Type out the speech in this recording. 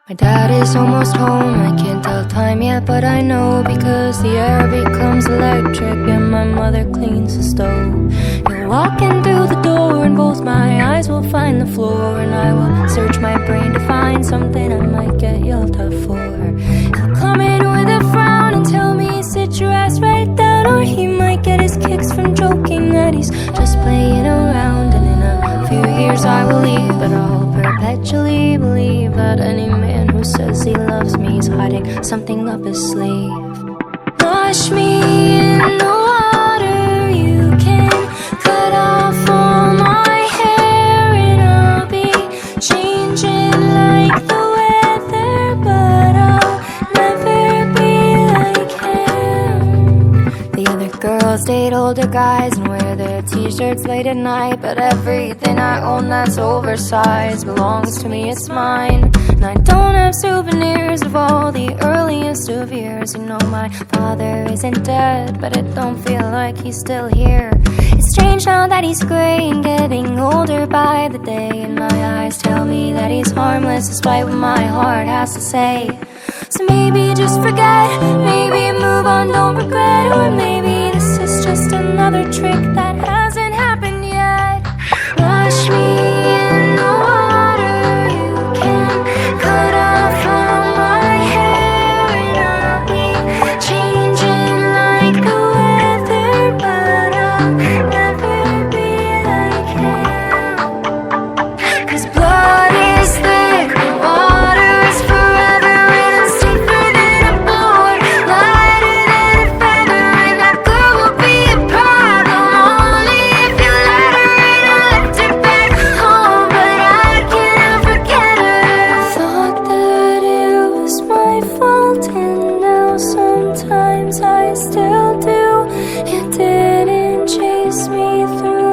My dad is almost home, I can't tell time yet, but I know because the air becomes electric and my mother cleans the stove. He'll walk in through the door and both my eyes will find the floor, and I will search my brain to find something I might get yelled at for. He'll come in with a frown and tell me sit your ass right down, or he might get his kicks from joking that he's just playing around. And in a few years I will leave, but I'll perpetually believe that any man who says he loves me is hiding something up his sleeve. Wash me in the water, you can cut off all my hair, and I'll be changing like the weather, but I'll never be like him. The other girls date older guys and wear their t-shirts late at night, but everything I own that's oversized belongs to me, it's mine. And I don't have souvenirs of all the earliest of years. You know my father isn't dead, but it don't feel like he's still here. It's strange now that he's gray and getting older by the day, and my eyes tell me that he's harmless despite what my heart has to say. So maybe just forget, maybe move on, don't regret, or maybe this is just another trick that hasn't happened yet. Wash me in the water, you can cut off all my hair, and I'll be changing like the weather, but I'll never be like him. 'Cause blood is thick, water is forever, and it's safer than a board, lighter than a feather, and that girl will be a problem only if you let her in. I left her back home, but I can't forget her. I thought that it was my fault, and now sometimes I still do. You didn't chase me through